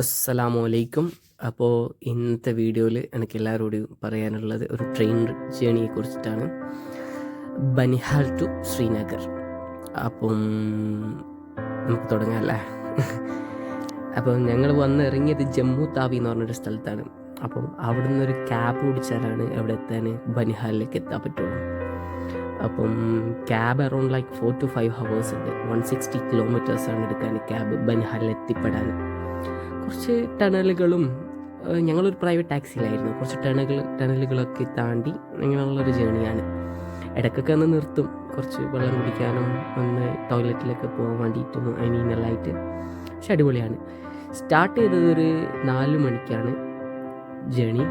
അസ്സലാമു അലൈക്കും. അപ്പോൾ ഇന്നത്തെ വീഡിയോയിൽ എനിക്ക് എല്ലാവരോടും പറയാനുള്ളത് ഒരു ട്രെയിൻ ജേണിയെ കുറിച്ചിട്ടാണ്. ബനിഹാൽ ടു ശ്രീനഗർ. അപ്പം നമുക്ക് തുടങ്ങാമല്ലേ. അപ്പോൾ ഞങ്ങൾ വന്ന് ഇറങ്ങിയത് ജമ്മു താവി എന്ന് പറഞ്ഞൊരു സ്ഥലത്താണ്. അപ്പം അവിടെ നിന്നൊരു ക്യാബ് പിടിച്ചാലാണ് അവിടെ എത്താൻ ബനിഹാലിലേക്ക് എത്താൻ പറ്റുള്ളൂ. അപ്പം cab around like 4 to 5 hours ഉണ്ട്. 160 കിലോമീറ്റേഴ്സാണ് എടുക്കാൻ ക്യാബ് ബനിഹാലിൽ എത്തിപ്പെടാൻ. കുറച്ച് ടണലുകളും ഞങ്ങളൊരു പ്രൈവറ്റ് ടാക്സിയിലായിരുന്നു. കുറച്ച് ടണലുകളൊക്കെ താണ്ടി ഇങ്ങനെയുള്ളൊരു ജേണിയാണ്. ഇടയ്ക്കൊക്കെ ഒന്ന് നിർത്തും, കുറച്ച് വെള്ളം കുടിക്കാനും ഒന്ന് ടോയ്ലറ്റിലൊക്കെ പോകാൻ വേണ്ടിയിട്ടും അതിനെല്ലായിട്ട്. പക്ഷെ അടിപൊളിയാണ്. സ്റ്റാർട്ട് ചെയ്തത് ഒരു 4 മണിക്കാണ് ജേണി.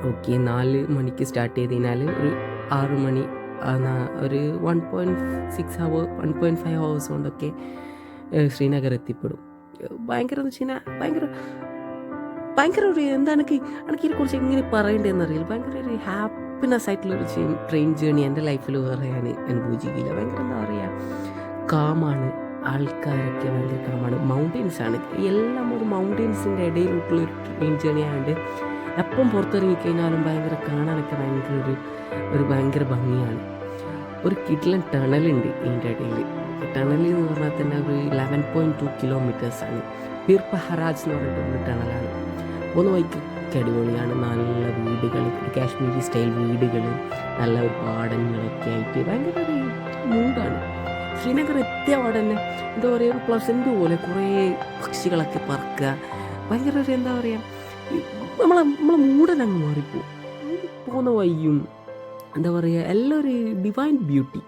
ഓക്കെ, 4 മണിക്ക് സ്റ്റാർട്ട് ചെയ്ത് കഴിഞ്ഞാൽ ഒരു 6 മണി ഒരു 1.5 hours കൊണ്ടൊക്കെ ശ്രീനഗർ എത്തിപ്പെടും. ഭയങ്കര എന്ന് വെച്ച് കഴിഞ്ഞാൽ ഭയങ്കര ഒരു എന്താ എനിക്ക് ഇതിനെക്കുറിച്ച് എങ്ങനെ പറയേണ്ടതെന്ന് അറിയില്ല. ഭയങ്കര ഒരു ഹാപ്പിനെസ് ആയിട്ടുള്ളൊരു ട്രെയിൻ ജേണി എൻ്റെ ലൈഫിൽ വേറെ ഞാൻ അനുഭവിച്ചിട്ടില്ല. ഭയങ്കര എന്താ പറയുക, കാമാണ്. ആൾക്കാരൊക്കെ ഭയങ്കര കാമാണ്. മൗണ്ടെയ്ൻസാണ് എല്ലാം. ഒരു മൗണ്ടെയ്ൻസിൻ്റെ ഇടയിലോട്ടുള്ളൊരു ട്രെയിൻ ജേണി ആയതുകൊണ്ട് എപ്പം പുറത്തിറങ്ങിക്കഴിഞ്ഞാലും ഭയങ്കര കാണാനൊക്കെ ഭയങ്കര ഒരു ഭയങ്കര ഭംഗിയാണ്. ഒരു കിടിലൻ ടണലുണ്ട് ഇതിൻ്റെ ഇടയിൽ. ടണൽ എന്ന് പറഞ്ഞാൽ തന്നെ ഒരു 11.2 കിലോമീറ്റേഴ്സാണ്. പീർ പഹരാജ് എന്ന് പറഞ്ഞിട്ടുള്ള ടണലാണ്. ഒന്ന് വൈക്കൊക്കെ അടിപൊളിയാണ്. നല്ല വീടുകൾ, കാശ്മീരി സ്റ്റൈൽ വീടുകൾ, നല്ല ഒരു പാടങ്ങളൊക്കെ ആയിട്ട് ഭയങ്കര ഒരു മൂഡാണ്. ശ്രീനഗർ എത്തിയ അവിടെ തന്നെ എന്താ പറയുക, ഒരു പ്ലസൻ്റ് പോലെ കുറേ പക്ഷികളൊക്കെ പറക്കുക. ഭയങ്കര ഒരു എന്താ പറയുക, നമ്മളെ മൂടനങ്ങ് മാറിപ്പോവും. പോകുന്ന വഴിയും എന്താ പറയുക, എല്ലാം ഒരു ഡിവൈൻ ബ്യൂട്ടി.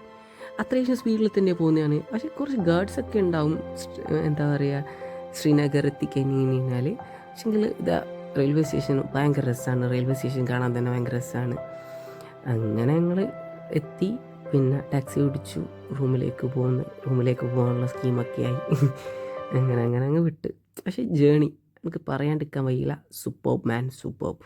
അത്യാവശ്യം സ്പീഡിൽ തന്നെ പോകുന്നതാണ്. പക്ഷേ കുറച്ച് ഗാർഡ്സൊക്കെ ഉണ്ടാവും എന്താ പറയുക ശ്രീനഗർ എത്തിക്കഴിഞ്ഞ് കഴിഞ്ഞാൽ. പക്ഷെങ്കിൽ ഇതാ റെയിൽവേ സ്റ്റേഷൻ ഭയങ്കര രസമാണ്. റെയിൽവേ സ്റ്റേഷൻ കാണാൻ തന്നെ ഭയങ്കര രസമാണ്. അങ്ങനെ ഞങ്ങൾ എത്തി. പിന്നെ ടാക്സി ഓടിച്ചു റൂമിലേക്ക് പോകാനുള്ള സ്കീമൊക്കെ ആയി. അങ്ങനെ അങ്ങ് വിട്ട്. പക്ഷേ ജേണി നമുക്ക് പറയാണ്ടിരിക്കാൻ വയ്യില്ല. സൂപ്പർബ് മാൻ, സൂപ്പർബ്.